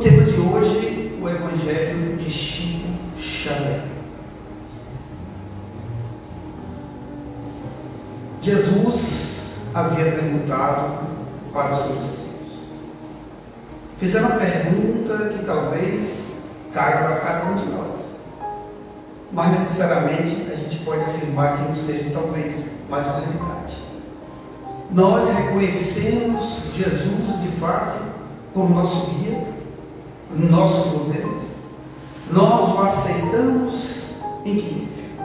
tema de hoje, o Evangelho de Chico Xavier. Jesus havia perguntado para os seus discípulos. Fizeram uma pergunta que talvez caiba a cada um de nós. Mas necessariamente a gente pode afirmar que não seja talvez mais uma realidade. Nós reconhecemos Jesus de fato como nosso guia, nosso modelo. Nós o aceitamos em que nível?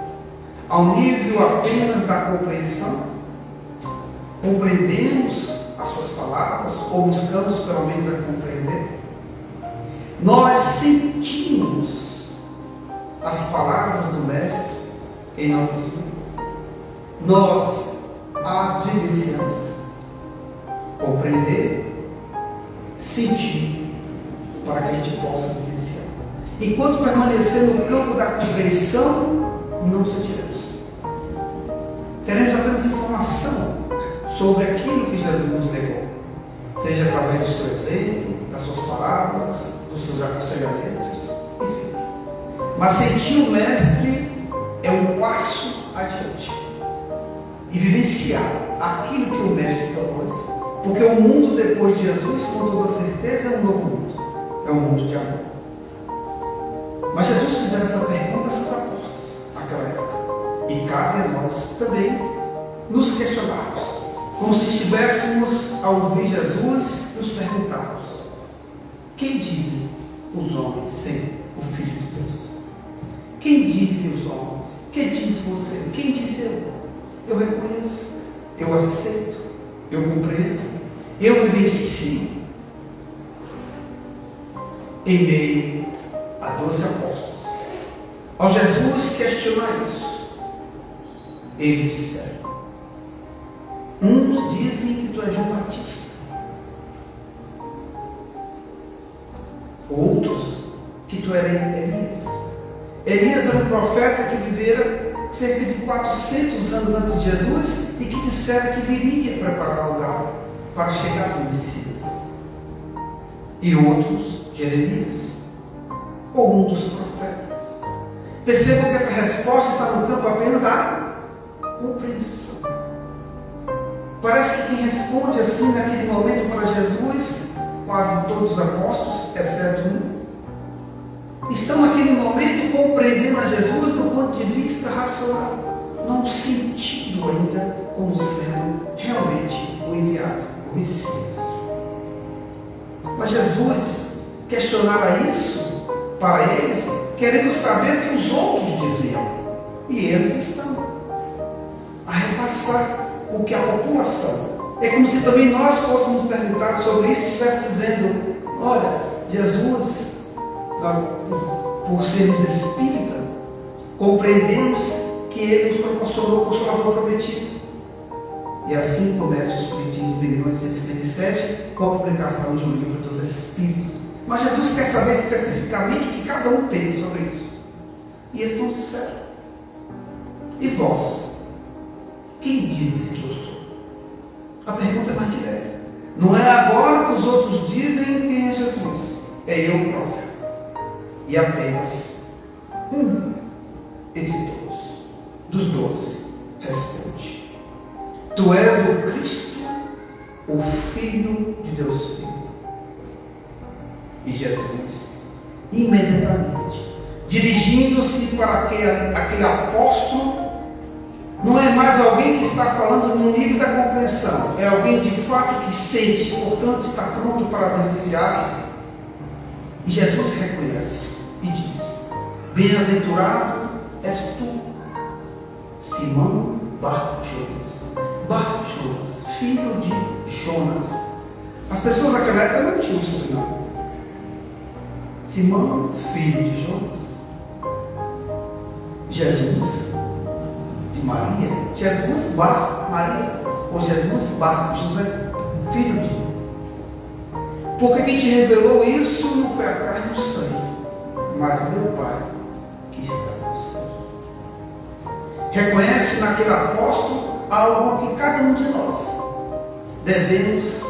Ao nível apenas da compreensão? Compreendemos as suas palavras ou buscamos pelo menos a compreender? Nós sentimos as palavras do Mestre em nossas vidas. Nós as vivenciamos. Compreender, sentir, para que a gente possa vivenciar. Enquanto permanecer no campo da compreensão, não sentiremos. Teremos apenas informação sobre aquilo que Jesus nos legou, seja através do seu exemplo, das suas palavras, dos seus aconselhamentos, enfim. Mas sentir o Mestre é um passo adiante e vivenciar aquilo que o Mestre propôs, porque o mundo depois de Jesus, com toda certeza, é um novo mundo, é um mundo de amor. Mas Jesus fizeram essa pergunta a seus apóstolos naquela época, e cabe a nós também nos questionarmos, como se estivéssemos a ouvir Jesus nos perguntarmos: quem dizem os homens ser o Filho de Deus? Quem dizem os homens? Quem diz você? Quem diz eu? Eu reconheço, eu aceito, eu compreendo, eu vivencio. Em meio a 12 apóstolos, ao Jesus questionar isso, eles disseram: uns dizem que tu és João Batista, outros que tu eras Elias. Elias era um profeta que vivera cerca de 400 anos antes de Jesus e que disseram que viria preparar o lugar para a chegada do Messias. E outros, Jeremias, ou um dos profetas. Percebam que essa resposta está no campo apenas da compreensão. Parece que quem responde assim naquele momento para Jesus, quase todos os apóstolos, exceto um, estão naquele momento compreendendo a Jesus do ponto de vista racional, não sentindo ainda como sendo realmente o enviado, o Messias. Mas Jesus questionava isso para eles, querendo saber o que os outros diziam. E eles estão a repassar o que a população. É como se também nós fôssemos perguntar sobre isso e estivesse dizendo: olha, Jesus, por sermos espírita, compreendemos que Ele nos proporcionou o Consolador prometido. E assim começa o Espiritismo de 1857 com a publicação de um livro dos Espíritos. Mas Jesus quer saber especificamente o que cada um pensa sobre isso. E eles nos disseram: e vós? Quem diz que eu sou? A pergunta é mais direta. Não é agora que os outros dizem quem é Jesus. É eu próprio. E apenas um entre todos, dos 12, responde: tu és o Cristo, o Filho de Deus vivo. E Jesus, imediatamente, dirigindo-se para aquele apóstolo, não é mais alguém que está falando no nível da compreensão, é alguém de fato que sente, portanto está pronto para beneficiar. E Jesus reconhece e diz: bem-aventurado és tu, Simão Bar-Jonas, filho de Jonas. As pessoas naquela época não tinham sobrenome. Simão, filho de Jonas. Jesus de Maria, Jesus Bar Maria, ou Jesus Bar José, filho de. Porque quem te revelou isso não foi a carne e o sangue, mas meu Pai que está no céu. Reconhece naquele apóstolo algo que cada um de nós devemos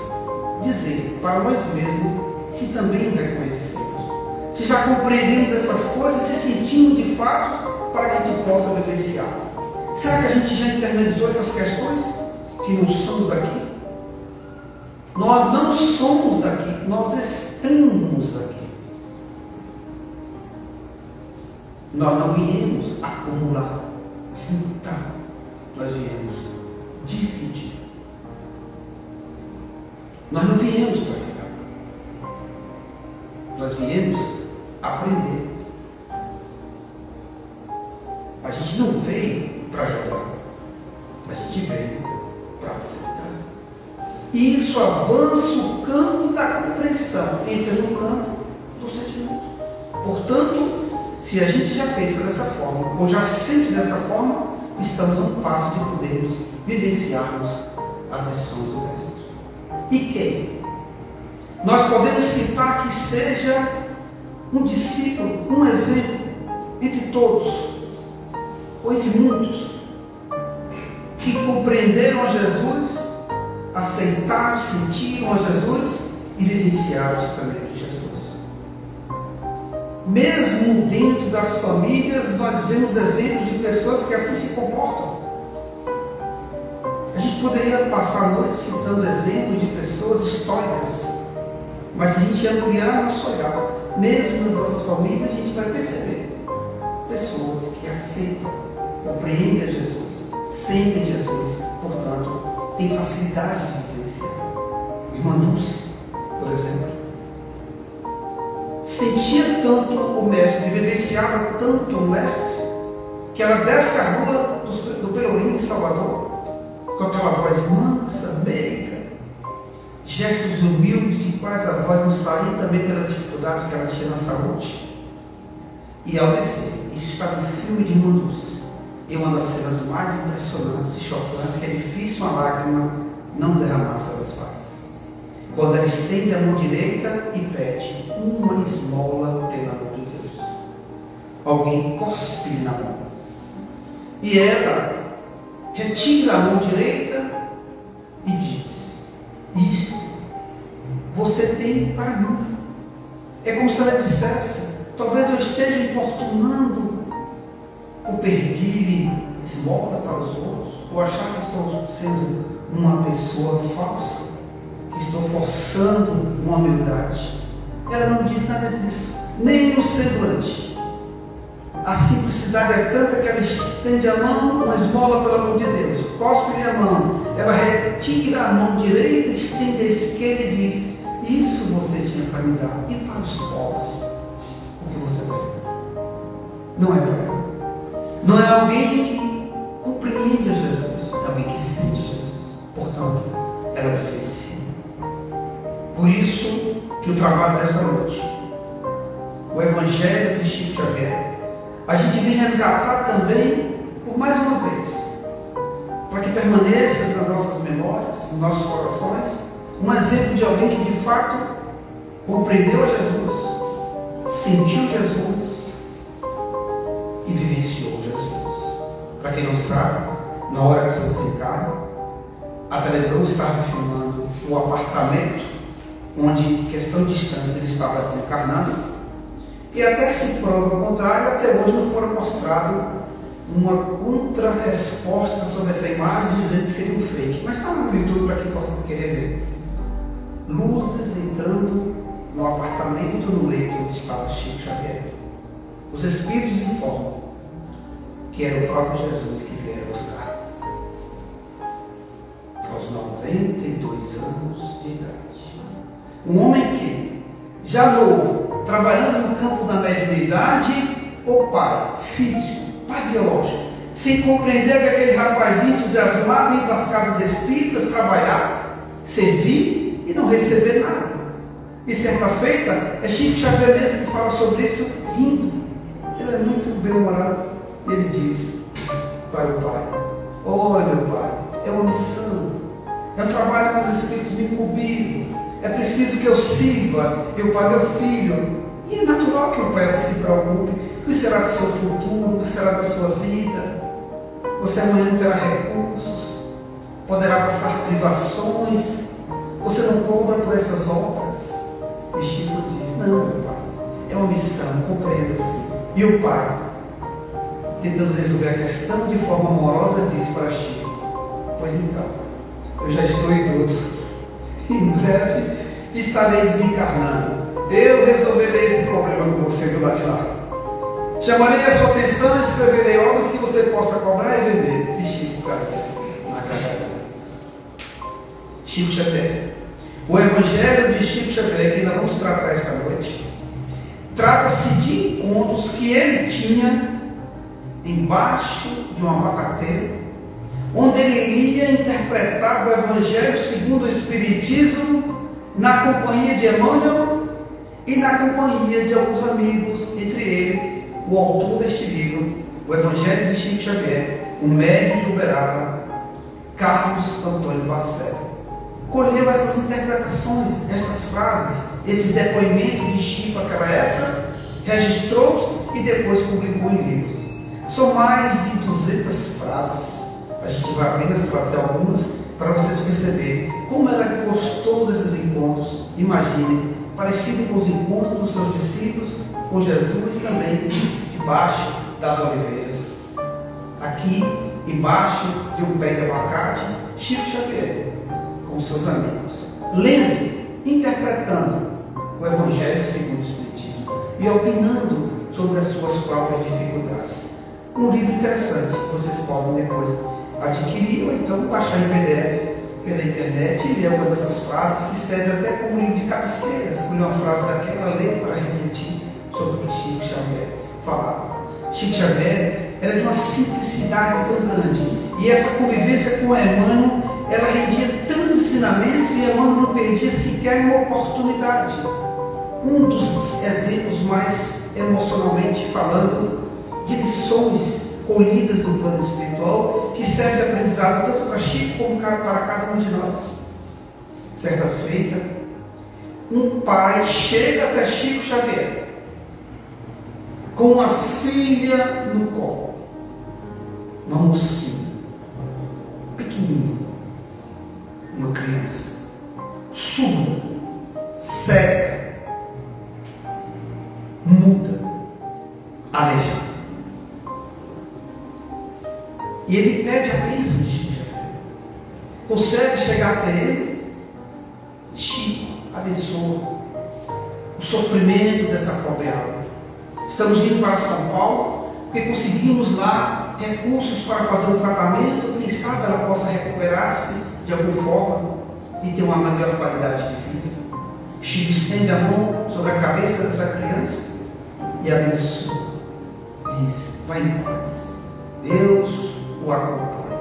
dizer para nós mesmos se também o reconhecemos, se já compreendemos essas coisas, se sentimos de fato para que a gente possa vivenciar. Será que a gente já internalizou essas questões? Que não somos daqui? Nós não somos daqui, nós estamos aqui. Nós não viemos acumular, juntar, nós viemos dividir. Nós não viemos para ficar. Nós viemos aprender. A gente não veio para jogar. A gente veio para aceitar. E isso avança o campo da compreensão, entra no campo do sentimento. Portanto, se a gente já pensa dessa forma, ou já sente dessa forma, estamos a um passo de podermos vivenciarmos as lições do Mestre. E quem? Nós podemos citar que seja um discípulo, um exemplo, entre todos, ou entre muitos, que compreenderam a Jesus, aceitaram, sentiram a Jesus e vivenciaram os caminhos de Jesus. Mesmo dentro das famílias, nós vemos exemplos de pessoas que assim se comportam. A gente poderia passar a noite citando exemplos de pessoas históricas, mas se a gente ampliar nosso olhar, mesmo nas nossas famílias, a gente vai perceber pessoas que aceitam, compreendem a Jesus, sentem Jesus, portanto, têm facilidade de vivenciar. Irmã Dulce, por exemplo, sentia tanto o Mestre, vivenciava tanto o Mestre, que ela desce a rua do Pelourinho, em Salvador, com aquela voz mansa, meiga, gestos humildes, de quais a voz não saía também pela dificuldade que ela tinha na saúde. E ao descer, isso está no filme de Irmã Dulce, é uma das cenas mais impressionantes e chocantes, que é difícil uma lágrima não derramar sobre as faces. Quando ela estende a mão direita e pede uma esmola pelo amor de Deus. Alguém cospe na mão. E ela retira a mão direita e diz: isso você tem para mim. É como se ela dissesse: talvez eu esteja importunando ou pedir esmola para os outros, ou achar que estou sendo uma pessoa falsa, que estou forçando uma humildade. Ela não diz nada disso, nem no semblante. A simplicidade é tanta que ela estende a mão, uma esmola pelo amor de Deus, cospe-lhe a mão, ela retira a mão direita, estende a esquerda e diz: isso você tinha para me dar, e para os pobres, o que você tem? Não é para ela. Não é alguém que compreende a Jesus, é alguém que sente Jesus. Portanto, ela vivencia. Por isso que o trabalho desta noite, o Evangelho de Chico Xavier, a gente vem resgatar também, por mais uma vez, para que permaneça nas nossas memórias, nos nossos corações, um exemplo de alguém que de fato compreendeu Jesus, sentiu Jesus e vivenciou Jesus. Para quem não sabe, na hora que você encarna, a televisão estava filmando o apartamento onde, em questão de instantes, ele estava desencarnando. E até se prova o contrário, até hoje não foram mostrado uma contra-resposta sobre essa imagem, dizendo que seria um fake. Mas está no YouTube para quem possa querer ver. Luzes entrando no apartamento, no leito onde estava Chico Xavier. Os espíritos informam que era o próprio Jesus que viera buscar. Aos 92 anos de idade. Um homem que, já novo, trabalhando no campo da mediunidade, o pai físico, pai biológico, sem compreender que aquele rapazinho entusiasmado ia para as casas espíritas trabalhar, servir e não receber nada. E certa feita, é Chico Xavier mesmo que fala sobre isso, rindo. Ele é muito bem-humorado. Ele diz para o pai: olha, meu pai, é uma missão, é um trabalho que os espíritos me incumbiram. É preciso que eu sirva, eu pai, meu filho. E é natural que o pai se preocupe. O que será do seu futuro? O que será da sua vida? Você amanhã não terá recursos, poderá passar privações. Você não cobra por essas obras. E Chico E o pai, tentando resolver a questão de forma amorosa, disse para Chico: pois então, eu já estou idoso, em breve estarei desencarnando. Eu resolverei esse problema com você do lado de lá. Chamarei a sua atenção e escreverei obras que você possa cobrar e vender. E Chico caiu na garganta. Chico Xavier. O Evangelho de Chico Xavier, que nós vamos tratar esta noite, trata-se de encontros que ele tinha embaixo de um abacateiro, onde ele ia interpretar o Evangelho segundo o Espiritismo, na companhia de Emmanuel e na companhia de alguns amigos, entre eles o autor deste livro, o Evangelho de Chico Xavier, o médium de Uberaba, Carlos Antônio Bacelli. Colheu essas interpretações, essas frases, esses depoimentos de Chico naquela época, registrou e depois publicou em livros. São mais de 200 frases. A gente vai apenas trazer algumas para vocês perceberem como era gostoso esses encontros. Imaginem, parecido com os encontros dos seus discípulos, com Jesus também, debaixo das oliveiras. Aqui, embaixo de um pé de abacate, Chico Xavier, com seus amigos, lendo, interpretando o Evangelho segundo o Espiritismo e opinando sobre as suas próprias dificuldades. Um livro interessante, vocês podem depois adquirir ou então baixar em PDF pela internet e ler uma dessas frases que serve até como livro de cabeceira. Escolher uma frase daquela, ler para refletir sobre o que Chico Xavier falava. Chico Xavier era de uma simplicidade tão grande, e essa convivência com Emmanuel, ela rendia tantos ensinamentos e Emmanuel não perdia sequer uma oportunidade. Um dos exemplos mais emocionalmente falando de lições colhidas do plano espiritual, que serve de aprendizado tanto para Chico como para cada um de nós. Certa feita, um pai chega até Chico Xavier com uma filha no colo, uma mocinha, pequenininha, uma criança, surda, cega, muda, aleijada. E ele pede a bênção de Chico Xavier. Consegue chegar até ele. Chico abençoa o sofrimento dessa pobre alma. Estamos vindo para São Paulo porque conseguimos lá recursos para fazer um tratamento. Quem sabe ela possa recuperar-se de alguma forma e ter uma maior qualidade de vida. Chico estende a mão sobre a cabeça dessa criança e abençoa. Diz: vai em paz. Deus o acompanha.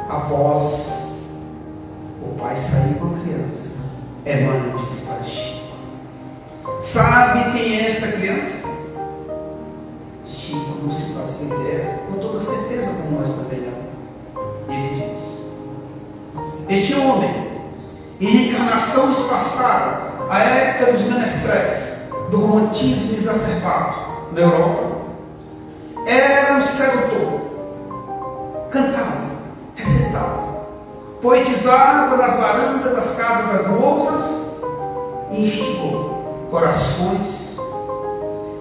Após o pai sair com a criança, Emmanuel disse para Chico: sabe quem é esta criança? Chico não se fazia ideia, com toda certeza, como nós também não. Ele disse: este homem, em reencarnações passadas, a época dos menestréis, do romantismo exacerbado na Europa, era um sedutor. Cantava, recitava, poetizava nas varandas das casas das moças e instigou corações.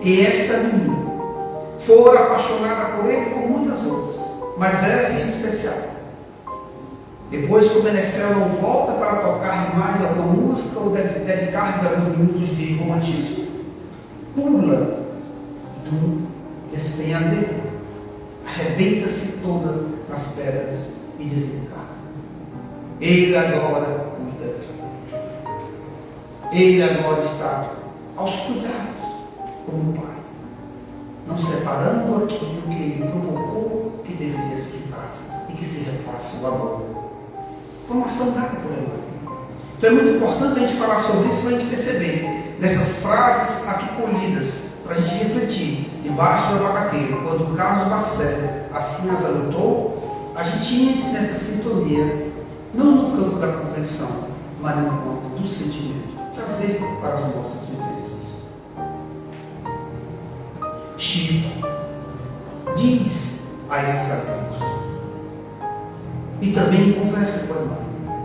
E esta menina fora apaixonada por ele como muitas outras, mas essa em especial. Depois que o menestrel não volta para tocar mais alguma música ou dedicar-lhes alguns minutos de romantismo, pula do despenhadeiro, arrebenta-se toda nas pedras e desencarna. Ele agora cuida. Ele agora está aos cuidados como pai, não separando aquilo que ele provocou que deveria se ficasse e que se refaça o amor. Formação dada por Emmanuel. Então é muito importante a gente falar sobre isso para a gente perceber nessas frases aqui colhidas, para a gente refletir. Debaixo do abacateiro, quando o Carlos Bacelli assim as anotou, a gente entra nessa sintonia, não no campo da compreensão, mas no campo do sentimento, trazer para as nossas vivências. Chico diz a esses amigos, e também conversa com a irmã,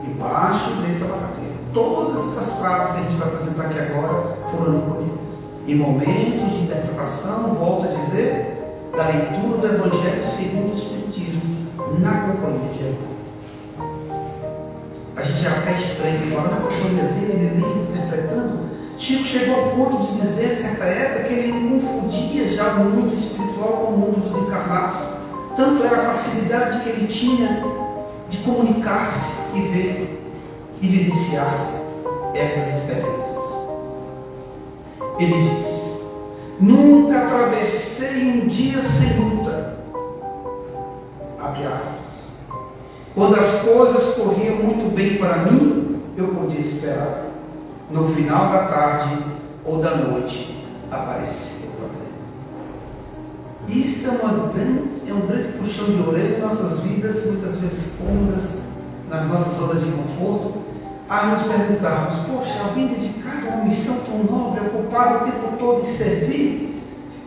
embaixo desse abacateiro. Todas essas frases que a gente vai apresentar aqui agora foram colhidas. Em momentos de interpretação, volto a dizer, da leitura do Evangelho segundo o Espiritismo, na companhia de irmão. A gente já até estranho fora da companhia dele, ele interpretando. Chico chegou ao ponto de dizer, em certa época, que ele confundia já o mundo espiritual com o mundo dos encarnados. Tanto era a facilidade que ele tinha de comunicar-se e ver e vivenciar essas experiências. Ele diz: nunca atravessei um dia sem luta. Abre aspas. Quando as coisas corriam muito bem para mim, eu podia esperar. No final da tarde ou da noite, aparecia o problema. Isto é um grande puxão de orelha em nossas vidas, muitas vezes cômodas, nas nossas zonas de conforto, a nos perguntarmos: poxa, alguém dedicado a uma missão tão nobre, ocupado o tempo todo em servir,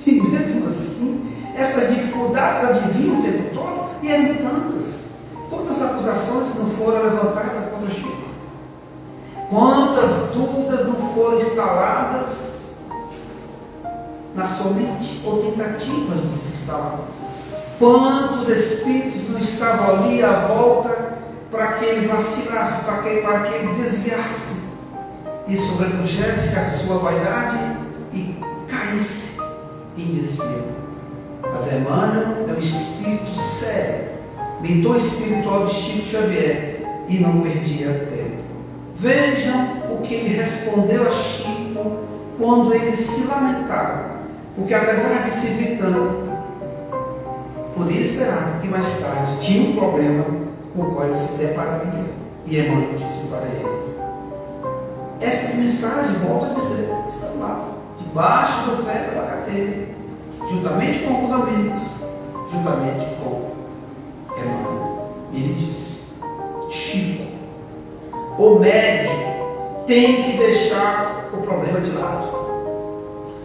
e mesmo assim, essas dificuldades adivinham o tempo todo, e eram tantas. Quantas acusações não foram levantadas contra Chico? Quantas dúvidas não foram instaladas na sua mente, ou tentativas de se instalar? Quantos espíritos não estavam ali à volta para que ele vacilasse, para que ele desviasse e sobrepujesse a sua vaidade e caísse em desvio? Mas Emmanuel é um espírito sério, mentor espiritual de Chico Xavier, e não perdia tempo. Vejam o que ele respondeu a Chico quando ele se lamentava, porque apesar de se vir tanto, podia esperar que mais tarde tinha um problema com o qual ele se depararia. E Emmanuel disse para ele: essas mensagens, volto a dizer, estão lá, debaixo do pé da cadeira, juntamente com alguns amigos, juntamente com Emmanuel. E ele disse: Chico, o médium tem que deixar o problema de lado.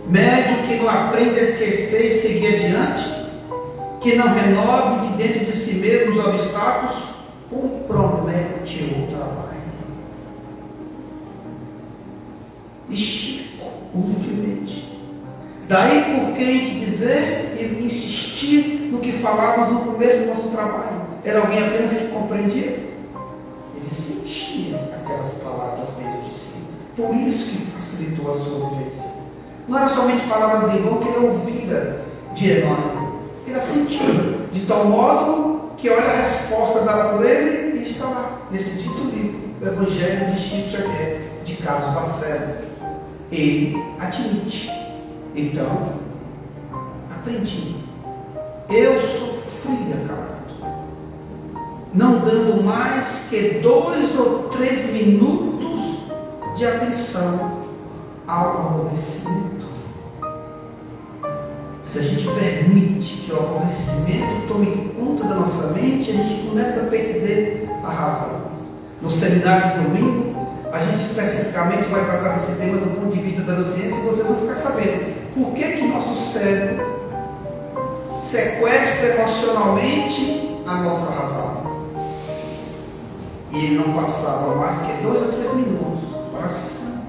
Médium que não aprenda a esquecer e seguir adiante, que não renove de dentro de si mesmo os obstáculos, compromete o trabalho. E Chico, humildemente. Daí por que a gente dizer e insistir no que falávamos no começo do nosso trabalho? Era alguém apenas que compreendia? Ele sentia aquelas palavras dentro de si. Por isso que facilitou a sua vivência. Não era somente palavras em vão que ele ouvira de Emmanuel. Ele a sentia, de tal modo que olha a resposta dada por ele e está lá, nesse dito livro, o Evangelho de Chico Xavier, de Carlos Lacerda. Ele admite: então, aprendi. Eu sofria calado, não dando mais que 2 ou 3 minutos de atenção ao aborrecimento. Se a gente permite que o aborrecimento tome conta da nossa mente, a gente começa a perder a razão. No seminário de domingo, a gente especificamente vai tratar desse tema do ponto de vista da neurociência, e vocês vão ficar sabendo por que nosso cérebro sequestra emocionalmente a nossa razão. E ele não passava mais do que 2 ou 3 minutos. Oração.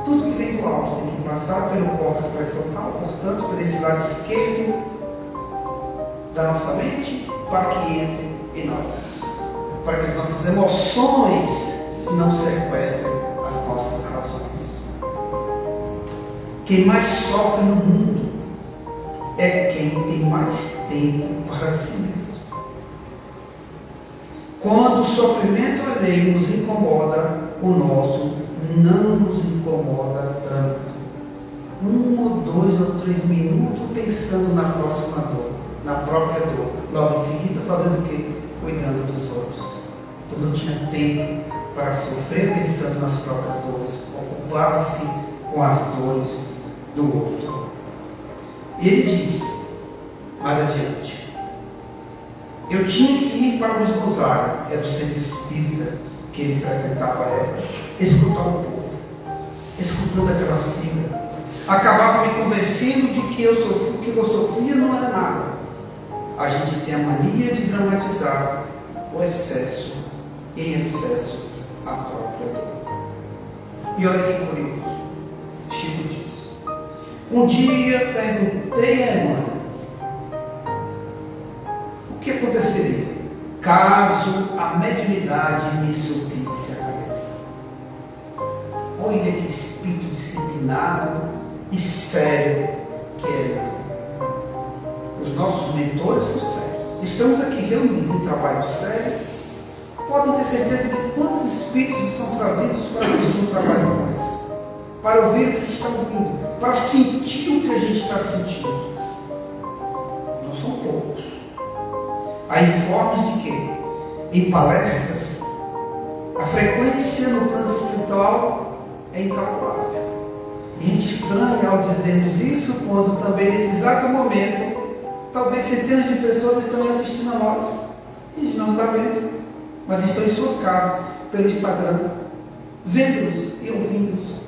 Tudo que vem do alto tem que passar pelo córtex pré-frontal, portanto, por esse lado esquerdo da nossa mente, para que entre em nós. Para que as nossas emoções não sequestrem as nossas razões. Quem mais sofre no mundo é quem tem mais tempo para si mesmo. Quando o sofrimento alheio nos incomoda, o nosso não nos incomoda tanto. 1 ou 2 ou 3 minutos pensando na próxima dor, na própria dor. Logo em seguida, fazendo o quê? Cuidando dos outros. Então não tinha tempo para sofrer pensando nas próprias dores. Ocupava-se com as dores do outro. E ele diz, mais adiante: eu tinha que ir para o esgozário, é do centro espírita que ele frequentava a época, escutar o povo, escutando aquela fila. Acabava me convencendo de que o que eu sofria não era nada. A gente tem a mania de dramatizar o excesso, em excesso, a própria dor. E olha que curioso, Chico diz: Um dia perguntei a irmã o que aconteceria caso a mediunidade me subisse a cabeça. Olha que espírito disciplinado e sério que é. Os nossos mentores são sérios. Estamos aqui reunidos em trabalho sério. Podem ter certeza que quantos espíritos são trazidos para assistir o trabalho de nós, para ouvir o que a gente está ouvindo, para sentir o que a gente está sentindo. Não são poucos. Há informes de que, em palestras, a frequência no plano espiritual é incalculável. E a gente estranha ao dizermos isso, quando também nesse exato momento, talvez centenas de pessoas estão assistindo a nós. E a gente não está vendo, mas estão em suas casas, pelo Instagram, vendo-nos e ouvindo-nos.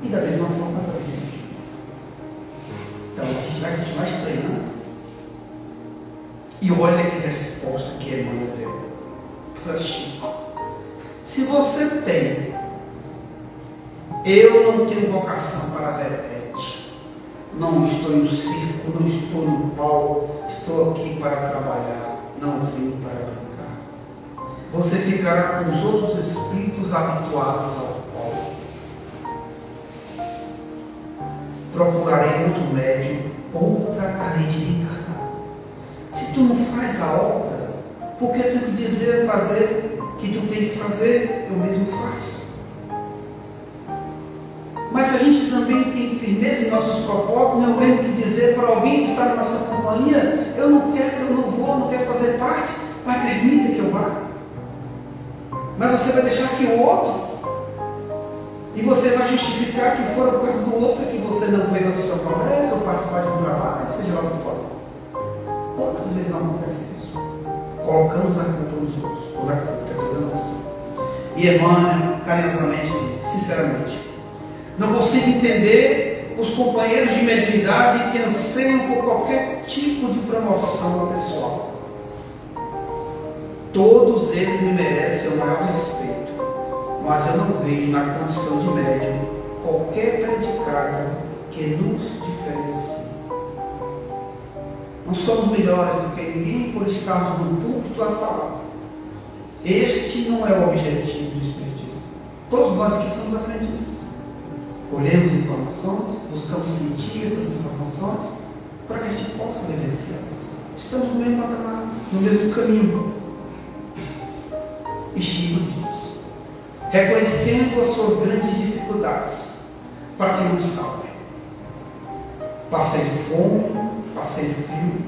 E da mesma forma também sentindo. Então a gente vai continuar estranhando. E olha que resposta que Emmanuel deu. Para Chico. Se você tem, eu não tenho vocação para a vertente. Não estou no circo, não estou no palco, estou aqui para trabalhar, não vim para brincar. Você ficará com os outros espíritos habituados ao palco. Procurarei outro médium ou tratarei de me encarnar. Se tu não faz a obra, por que tu que dizer fazer que tu tem que fazer, eu mesmo faço. Mas se a gente também tem firmeza em nossos propósitos, não é o mesmo que dizer para alguém que está na nossa companhia, eu não quero, eu não vou, não quero fazer parte, mas permita que eu vá. Mas você vai deixar que o outro, e você vai justificar que foi por causa do outro que você não veio assistir a palestra ou participar de um trabalho, seja lá o que for. Quantas vezes não acontece isso? Colocamos a culpa nos outros, ou a culpa é toda nossa. E Emmanuel, carinhosamente, sinceramente, não consigo entender os companheiros de mediunidade que anseiam por qualquer tipo de promoção pessoal. Todos eles me merecem o maior respeito, mas eu não vejo na condição de médium qualquer predicado que nos diferencie. Não somos melhores do que ninguém por estarmos no púlpito a falar. Este não é o objetivo do Espiritismo. Todos nós aqui somos aprendizes. Colhemos informações, buscamos sentir essas informações para que a gente possa vivenciá-las. Estamos no mesmo patamar, no mesmo caminho. E Chico diz, reconhecendo as suas grandes dificuldades, para que nos salve. Passei fome, passei frio.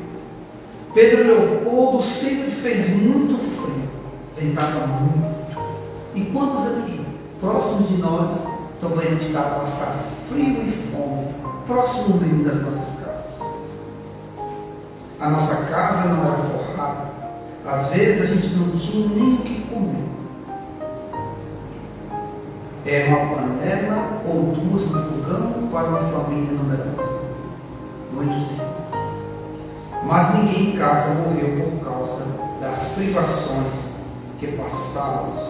Pedro Leopoldo sempre fez muito frio, ventava muito. E quantos aqui, próximos de nós, também não está a passar frio e fome, próximo mesmo das nossas casas? A nossa casa não era forrada. Às vezes a gente não tinha nem o que comer. Era uma panela ou duas no fogão para uma família numerosa. Muitos irmãos. Mas ninguém em casa morreu por causa das privações que passávamos.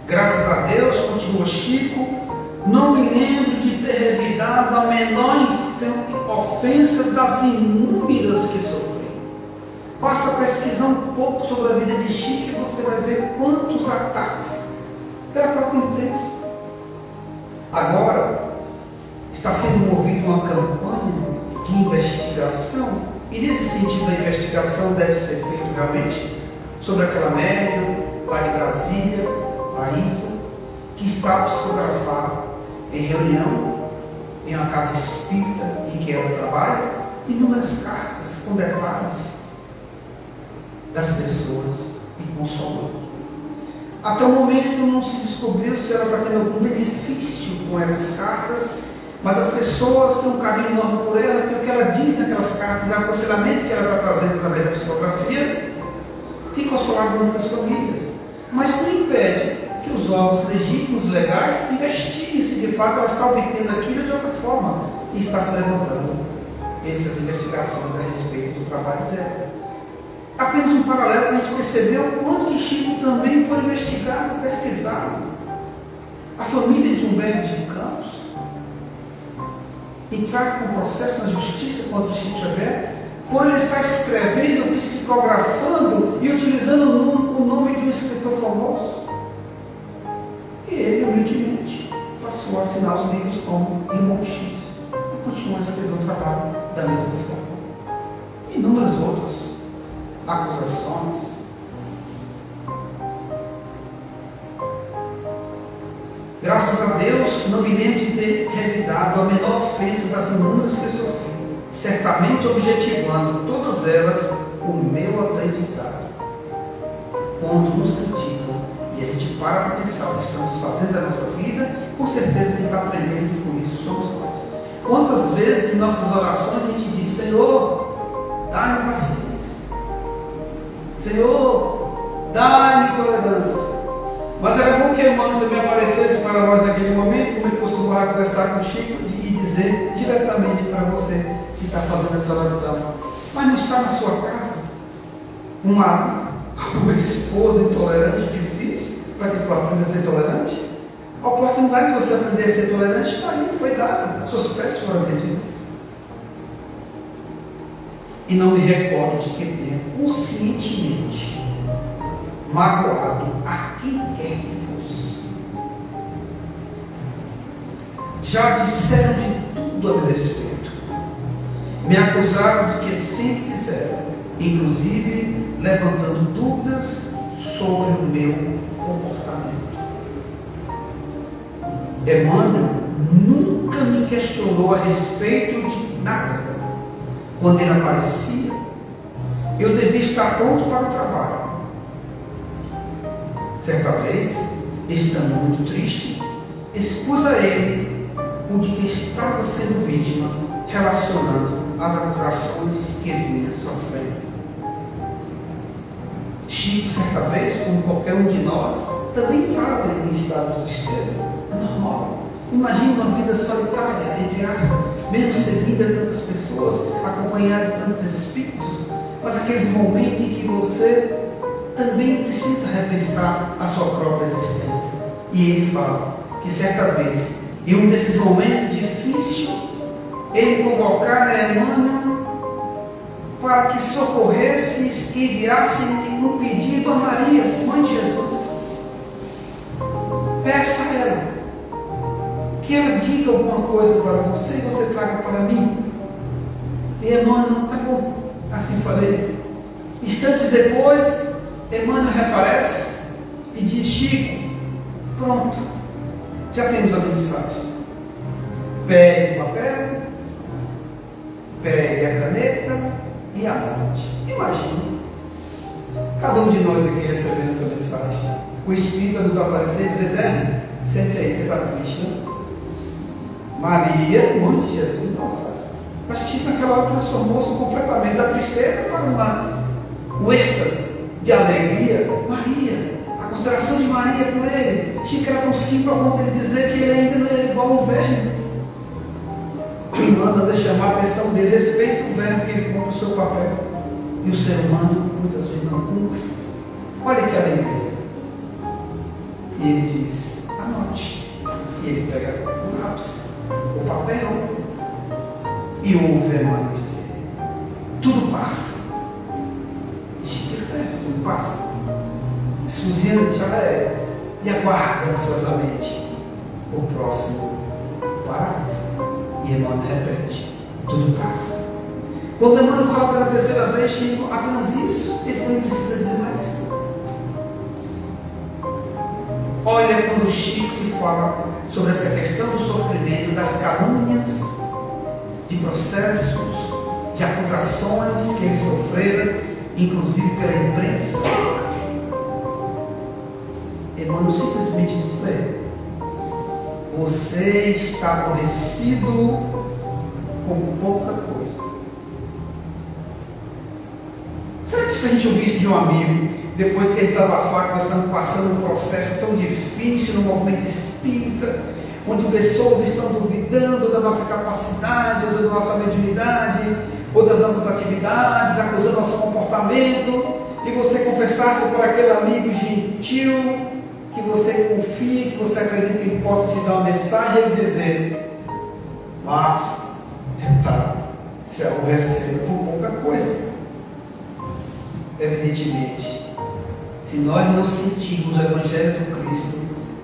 Graças a Deus, continua Chico, não me lembro de ter revidado a menor ofensa das inúmeras que sofri. Basta pesquisar um pouco sobre a vida de Chico e você vai ver quantos ataques pela própria imprensa. Agora, está sendo movida uma campanha de investigação, e nesse sentido a investigação deve ser feita realmente sobre aquela médium lá de Brasília, Raíssa, que está a psicografar em reunião em uma casa espírita em que ela trabalha, inúmeras cartas com detalhes das pessoas e consolando. Até o momento não se descobriu se ela está tendo algum benefício com essas cartas, mas as pessoas têm um carinho enorme por ela, porque o que ela diz naquelas cartas, o aconselhamento que ela está trazendo através da psicografia, tem consolado muitas famílias. Mas não impede que os órgãos legítimos, legais, investiguem se de fato ela está obtendo aquilo de outra forma e está se levantando essas investigações a respeito do trabalho dela. Apenas um paralelo para a gente perceber o quanto que Chico também foi investigado, pesquisado. A família de Humberto de Campos entrar com processo na justiça contra o Chico Xavier, por ele estar escrevendo, psicografando e utilizando o nome de um escritor famoso. E ele, humildemente, passou a assinar os livros como Irmão X e continuou a escrever o trabalho da mesma forma. Inúmeras outras acusações. Graças a Deus, não me lembro de ter revidado a menor ofensa das inúmeras que sofri, certamente objetivando todas elas o meu aprendizado. Quando nos criticam e a gente para pensar o que estamos fazendo da nossa vida, com certeza quem está aprendendo com isso somos nós. Quantas vezes em nossas orações a gente diz: Senhor, dá-me paciência, Senhor, dá-me tolerância. Mas era bom que o irmão também aparecesse para nós naquele momento, como ele costumava conversar com o Chico e dizer diretamente para você que está fazendo essa oração: mas não está na sua casa uma esposa intolerante, difícil, para que tu aprenda a ser tolerante? A oportunidade de você aprender a ser tolerante está aí, foi dada, suas preces foram atendidas. E não me recordo de que tenha conscientemente magoado a quem quer que fosse. Já disseram de tudo a meu respeito. Me acusaram de que sempre quiseram, inclusive levantando dúvidas sobre o meu comportamento. Emmanuel nunca me questionou a respeito de nada. Quando ele aparecia, eu devia estar pronto para o trabalho. Certa vez, estando muito triste, expus a ele o de que estava sendo vítima, relacionando as acusações que vinha sofrendo. Chico, certa vez, como qualquer um de nós, também estava em estado de tristeza. É normal. Imagine uma vida solitária, entre aspas, mesmo servindo a tantas pessoas, acompanhado de tantos espíritos, mas aqueles momentos em que você também precisa repensar a sua própria existência. E ele fala que certa vez, em um desses momentos difíceis, ele convocara Emmanuel para que socorresse e enviasse um pedido a Maria, mãe de Jesus. Peça a ela que ela diga alguma coisa para você e você traga para mim. E Emmanuel, tá bom, assim falei. Instantes depois, Emmanuel reaparece e diz: Chico, pronto, já temos a mensagem. Pegue o papel, pegue a caneta e anote. Imagine, cada um de nós aqui recebendo essa mensagem, o Espírito nos aparecer e dizer: Dani, sente aí, você está triste, né? Maria, mãe de Jesus, nossa. Mas Chico naquela hora transformou-se completamente da tristeza para um êxtase de alegria. Maria, a consideração de Maria por ele. Chico era tão simples ao ponto de dizer que ele ainda não é igual um verme. O irmão anda chamar a atenção dele, respeita o verme que ele cumpre o seu papel. E o ser humano muitas vezes não cumpre. Olha que alegria. E ele diz: anote. E ele pega o lápis, o papel, e ouve Emmanuel dizer: tudo passa. E Chico escreve: tudo passa. Esfuziante, alegre, e aguarda ansiosamente o próximo parágrafo. E Emmanuel repete: tudo passa. Quando Emmanuel fala pela terceira vez, Chico, apenas isso, ele não precisa dizer mais. Olha quando Chico se fala sobre essa questão do sofrimento, das calúnias, de processos, de acusações que eles sofreram, inclusive pela imprensa. Emmanuel simplesmente diz para ele: você está aborrecido com pouca coisa. Será que se a gente ouvisse de um amigo, depois que ele desabafar que nós estamos passando um processo tão difícil no movimento espírita, onde pessoas estão duvidando da nossa capacidade, ou da nossa mediunidade, ou das nossas atividades, acusando nosso comportamento, e você confessasse para aquele amigo gentil, que você confia, que você acredita que ele possa te dar uma mensagem, e dizer: Marcos, Você está se aborrecendo por pouca coisa. Evidentemente, se nós não sentirmos o Evangelho do Cristo,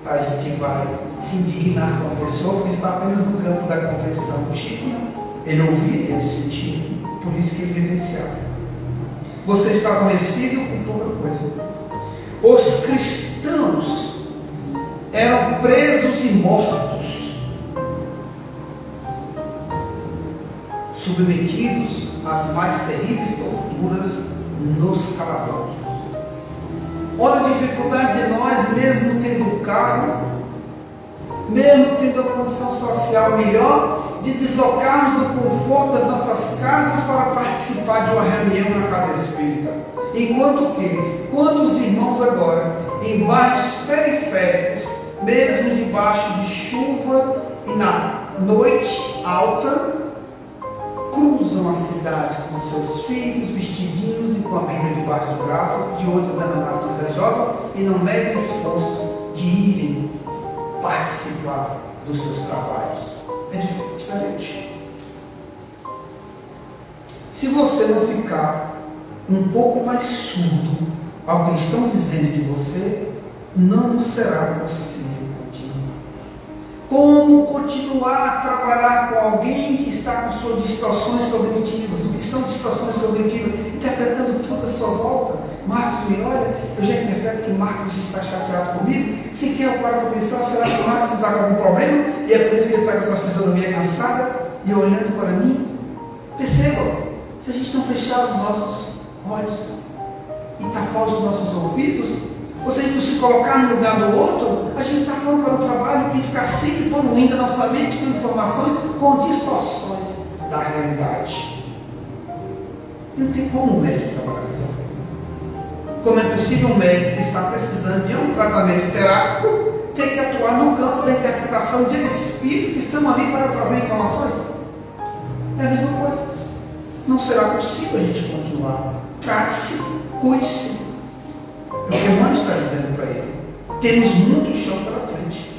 a gente vai se indignar com a pessoa que está apenas no campo da compreensão. O Chico não. Ele ouvia, ele sentia, por isso que ele vivenciava. Você está aborrecido por pouca coisa. Os cristãos eram presos e mortos, submetidos às mais terríveis torturas nos calabouços. Olha a dificuldade de nós, mesmo tendo carro, mesmo tendo a condição social melhor, de deslocarmos do conforto das nossas casas para participar de uma reunião na casa espírita. Enquanto que, quantos irmãos agora, em bairros periféricos, mesmo debaixo de chuva e na noite alta, cruzam a cidade com seus filhos, vestidinhos e com a Bíblia debaixo do braço, de outras denominações religiosas, e não medem esforços de irem participar dos seus trabalhos. É diferente. Se você não ficar um pouco mais surdo ao que estão dizendo de você, não será possível continuar. Como continuar a trabalhar com alguém que está com suas distorções cognitivas? O que são distorções cognitivas? Interpretando tudo à sua volta. Marcos me olha, eu já interpreto que Marcos está chateado comigo. Se quer eu paro para pensar, será que Marcos não está com algum problema? E é por isso que ele está com essa fisionomia cansada e olhando para mim. Percebam, se a gente não fechar os nossos olhos e tapar os nossos ouvidos, ou se a gente não se colocar no lugar do outro, a gente está pronto para o trabalho que ficar sempre poluindo a nossa mente com informações, com distorções da realidade. Não tem como um médico trabalhar dessa forma. Como é possível um médico que está precisando de um tratamento terápico ter que atuar no campo da interpretação de espíritos que estão ali para trazer informações? É a mesma coisa. Não será possível a gente continuar. Trate-se, cuide-se. É o que Emmanuel está dizendo para ele. Temos muito chão pela frente.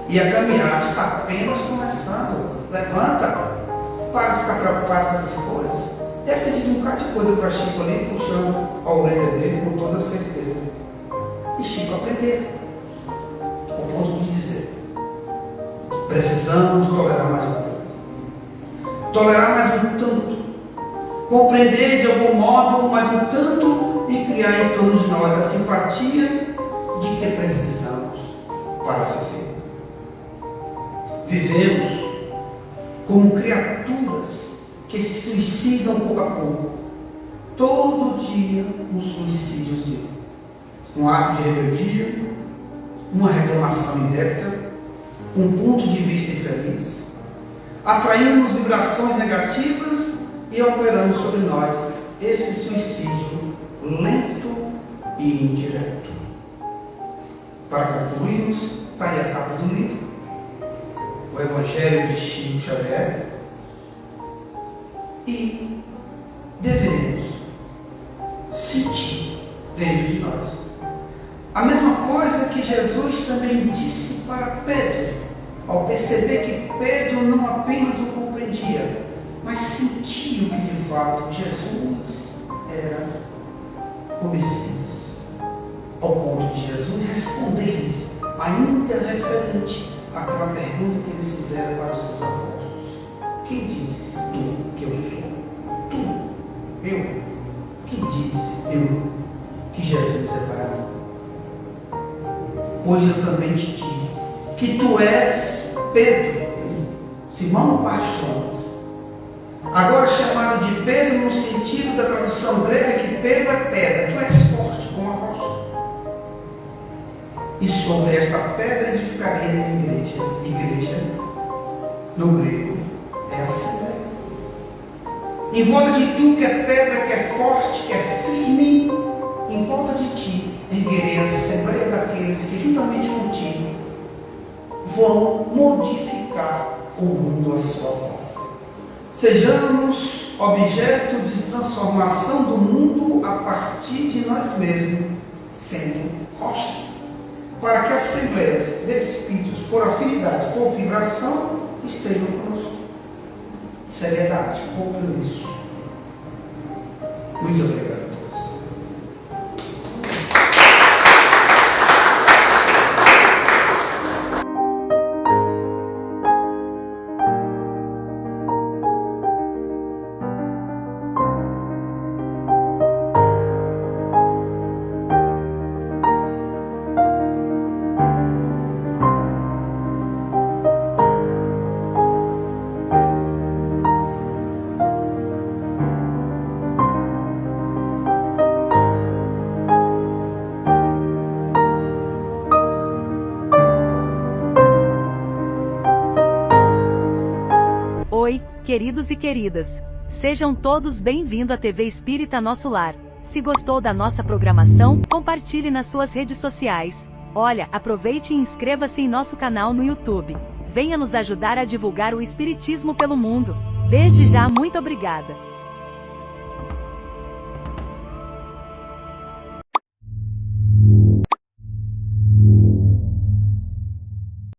E a caminhada está apenas começando. Levanta. Para de ficar preocupado com essas coisas. Deve ter dito um bocado de coisa para Chico ali, puxando a orelha dele com toda certeza. E Chico aprendeu. Ao ponto de dizer: precisamos tolerar mais um pouco. Tolerar mais um tanto. Compreender de algum modo mais um tanto e criar em torno de nós a simpatia de que precisamos para viver. Vivemos como criaturas que se suicidam pouco a pouco. Todo dia um suicídiozinho. Um ato de rebeldia, uma reclamação indébita, um ponto de vista infeliz. Atraímos vibrações negativas e operando sobre nós esse suicídio lento e indireto. Para concluirmos, está aí a capa do livro, o Evangelho de Chico Xavier, e devemos sentir dentro de nós a mesma coisa que Jesus também disse para Pedro, ao perceber que Pedro não apenas o compreendia, mas sentia que de fato Jesus era o Messias, ao ponto de Jesus responder-lhes, ainda referente àquela pergunta que ele fizera para os seus apóstolos: quem dizes tu que eu sou? Tu, eu, que diz eu que Jesus é para mim? Hoje eu também te digo que tu és Pedro, Simão Barjonas, agora chamado de Pedro no sentido da tradução grega que Pedro é pedra. Tu és forte como a rocha. E sobre esta pedra edificaria a minha igreja. Igreja, no grego, é assembleia. Em volta de tu que é pedra, que é forte, que é firme, em volta de ti erguerei a assembleia daqueles que juntamente contigo vão modificar o mundo à sua volta. Sejamos objeto de transformação do mundo a partir de nós mesmos, sendo rochas, para que assembleias de espíritos por afinidade, por vibração, estejam conosco. Seriedade, compromisso. Muito obrigado a todos. Oi, queridos e queridas. Sejam todos bem-vindos à TV Espírita Nosso Lar. Se gostou da nossa programação, compartilhe nas suas redes sociais. Olha, aproveite e inscreva-se em nosso canal no YouTube. Venha nos ajudar a divulgar o Espiritismo pelo mundo. Desde já, muito obrigada.